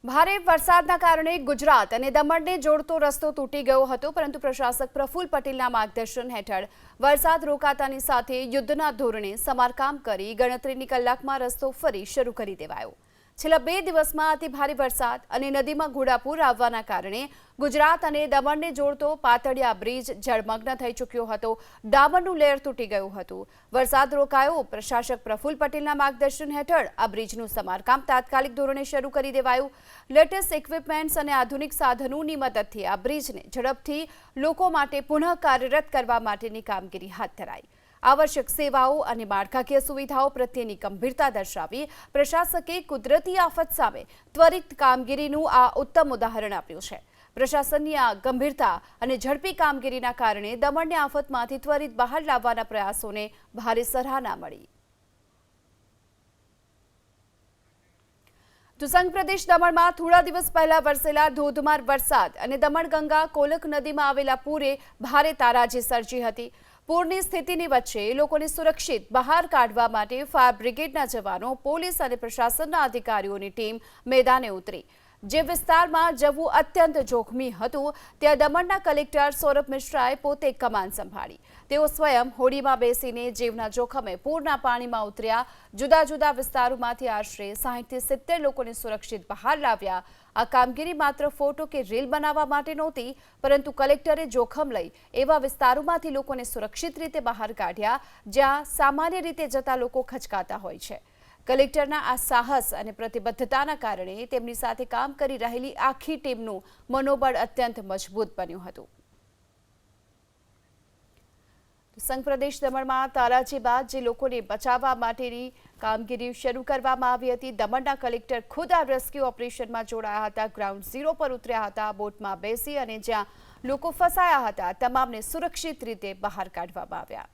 ભારે વરસાદના કારણે ગુજરાત અને દમણને જોડતો રસ્તો તૂટી ગયો હતો, પરંતુ પ્રશાસક પ્રફુલ્લ પટેલના માર્ગદર્શન હેઠળ વરસાદ રોકાતાની સાથે યુદ્ધના ધોરણે સમારકામ કરી ગણતરીની કલાકમાં રસ્તો ફરી શરૂ કરી દેવાયો। છેલ્લા 2 દિવસમાં અતિ ભારે વરસાદ અને નદીમાં ઘોડાપૂર આવવાના કારણે ગુજરાત અને દમણને જોડતો પાતળિયા બ્રિજ જળમગ્ન થઈ ચૂક્યો હતો। ડામરનું લેયર તૂટી ગયું હતું। વરસાદ રોકાયો। પ્રશાસક પ્રફુલ્લ પટેલના માર્ગદર્શન હેઠળ આ બ્રિજનું સમારકામ તાત્કાલિક ધોરણે શરૂ કરી દેવાયું। લેટેસ્ટ ઇક્વિપમેન્ટ્સ અને આધુનિક સાધનોની મદદથી આ બ્રિજને ઝડપથી લોકો માટે પુનઃ કાર્યરત કરવા માટેની કામગીરી હાથ ધરાઈ। आवश्यक सेवाओं और माળખાકીય सुविधाओं प्रत्येनी गंभीरता दर्शावी प्रशासके कुदरती आफत सामे त्वरित कामगीरीનું आ उत्तम उदाहरण आप्યું છે। प्रशासनની આ गंभीरता અને ઝડપી કામગીરીના કારણે દમણને આફતમાંથી ત્વરિત બહાર લાવવાના પ્રયાસોને ભારે સરાહના મળી। તો સંઘ પ્રદેશ દમણમાં થોડા દિવસ પહેલા વરસેલા ધોધમાર વરસાદ અને દમણગંગા કોલક નદીમાં આવેલા પૂરે ભારે તારાજી સર્જી હતી। પૂરની સ્થિતિની વચ્ચે લોકોને સુરક્ષિત બહાર કાઢવા માટે ફાયર બ્રિગેડના જવાનો, પોલીસ અને પ્રશાસનના અધિકારીઓની ટીમ મેદાને ઉતરી। જે વિસ્તારમાં જવું અત્યંત જોખમી હતું ત્યાં દમણના કલેક્ટર સૌરભ મિશ્રાએ પોતે કમાન સંભાળી। તેઓ સ્વયં હોડીમાં બેસીને જીવના જોખમે પૂરના પાણીમાં ઉતર્યા। જુદા જુદા વિસ્તારોમાંથી આશરે 60 થી 70 લોકોને સુરક્ષિત બહાર લાવ્યા। આ કામગીરી માત્ર ફોટો કે રીલ બનાવવા માટે નહોતી, પરંતુ કલેક્ટરે જોખમ લઈ એવા વિસ્તારોમાંથી લોકોને સુરક્ષિત રીતે બહાર કાઢ્યા જ્યાં સામાન્ય રીતે જતા લોકો ખચકાતા હોય છે। કલેક્ટરના આ સાહસ અને પ્રતિબદ્ધતાના કારણે તેમની સાથે કામ કરી રહેલી આખી ટીમનું મનોબળ અત્યંત મજબૂત બન્યું હતું। સંઘ પ્રદેશ દમણમાં તારાજી બાદ જે લોકોને બચાવવા માટેની કામગીરી શરૂ કરવામાં આવી હતી, દમણના કલેક્ટર ખુદ આ રેસ્ક્યુ ઓપરેશનમાં જોડાયા હતા। ગ્રાઉન્ડ ઝીરો પર ઉતર્યા હતા। બોટમાં બેસી અને જ્યાં લોકો ફસાયા હતા તમામને સુરક્ષિત રીતે બહાર કાઢવામાં આવ્યા।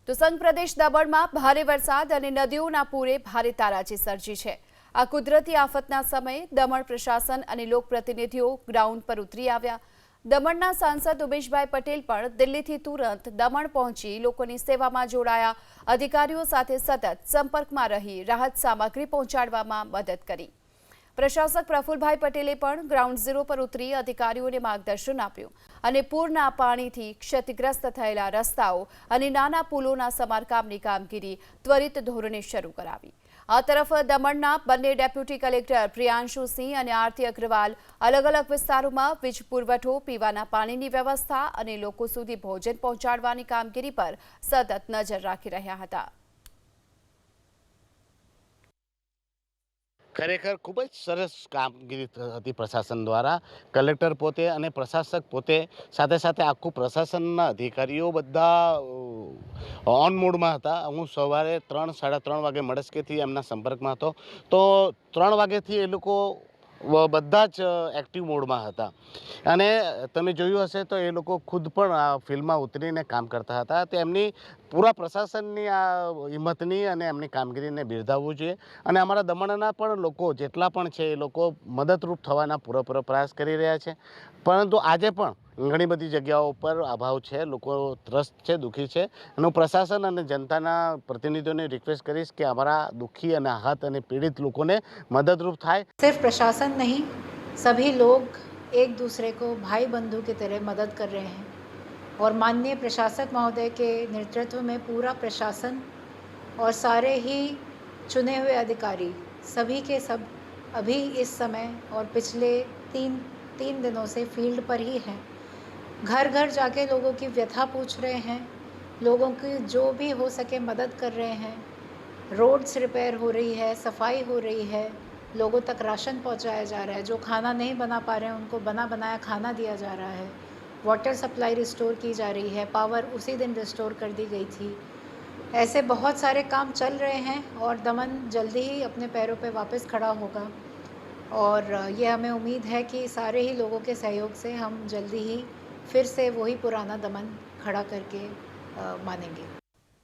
તો સંઘ પ્રદેશ દમણમાં ભારે વરસાદ અને નદીઓના પૂરે ભારે તારાજી સર્જી છે। આ કુદરતી આફતના સમયે દમણ પ્રશાસન અને લોકપ્રતિનિધિઓ ગ્રાઉન્ડ પર ઉતરી આવ્યા। દમણના સાંસદ ઉમેશભાઈ પટેલ પણ દિલ્હીથી તુરંત દમણ પહોંચી લોકોની સેવામાં જોડાયા। અધિકારીઓ સાથે સતત સંપર્કમાં રહી રાહત સામગ્રી પહોંચાડવામાં મદદ કરી। પ્રશાસક પ્રફુલ્લભાઈ પટેલે પણ ગ્રાઉન્ડ ઝીરો પર ઉતરી અધિકારીઓને માર્ગદર્શન આપ્યું અને પૂરના પાણીથી ક્ષતિગ્રસ્ત થયેલા રસ્તાઓ અને નાના પુલોના સમારકામની કામગીરી ત્વરિત ધોરણે શરૂ કરાવી। આ તરફ દમણના બંને ડેપ્યુટી કલેક્ટર પ્રિયાંશુ સિંહ અને આરતી અગ્રવાલ અલગ અલગ વિસ્તારોમાં વીજ પુરવઠો, પીવાના પાણીની વ્યવસ્થા અને લોકો સુધી ભોજન પહોંચાડવાની કામગીરી પર સતત નજર રાખી રહ્યા હતા। ખરેખર ખૂબ જ સરસ કામગીરી હતી પ્રશાસન દ્વારા। કલેક્ટર પોતે અને પ્રશાસક પોતે સાથે સાથે આખું પ્રશાસનના અધિકારીઓ બધા ઓન મોડમાં હતા। હું સવારે 3-3:30 વાગે મળસ્કેથી એમના સંપર્કમાં હતો, તો 3 વાગ્યાથી એ લોકો બધા જ એક્ટિવ મોડમાં હતા અને તમે જોયું હશે તો એ લોકો ખુદ પણ આ ફિલ્ડમાં ઉતરીને કામ કરતા હતા। તેમની પૂરા પ્રશાસનની આ હિંમતની અને એમની કામગીરીને બિરદાવવું જોઈએ અને અમારા દમણના પણ લોકો જેટલા પણ છે એ લોકો મદદરૂપ થવાના પૂરેપૂરો પ્રયાસ કરી રહ્યા છે। પરંતુ આજે પણ ઘણી બધી જગ્યાઓ પર અભાવ છે, લોકો ત્રસ્ત છે, દુઃખી છે અને હું પ્રશાસન અને જનતાના પ્રતિનિધિઓને રિક્વેસ્ટ કરીશ કે અમારા દુઃખી અને આહત અને પીડિત લોકોને મદદરૂપ થાય। सिर्फ प्रशासन नहीं, सभी लोग एक दूसरे को भाई बंधु की तरह मदद कर रहे हैं और माननीय प्रशासक महोदय के नेतृत्व में पूरा प्रशासन और सारे ही चुने हुए अधिकारी सभी के सब अभी इस समय और पिछले तीन दिनों से फील्ड पर ही हैं। घर घर जाके लोगों की व्यथा पूछ रहे हैं, लोगों की जो भी हो सके मदद कर रहे हैं। रोड्स रिपेयर हो रही है, सफाई हो रही है, लोगों तक राशन पहुंचाया जा रहा है। जो खाना नहीं बना पा रहे हैं उनको बना बनाया खाना दिया जा रहा है। वाटर सप्लाई रिस्टोर की जा रही है, पावर उसी दिन रिस्टोर कर दी गई थी। ऐसे बहुत सारे काम चल रहे हैं और दमन जल्दी ही अपने पैरों पे वापस खड़ा होगा और ये हमें उम्मीद है कि सारे ही लोगों के सहयोग से हम जल्दी ही फिर से वही पुराना दमन खड़ा करके मानेंगे।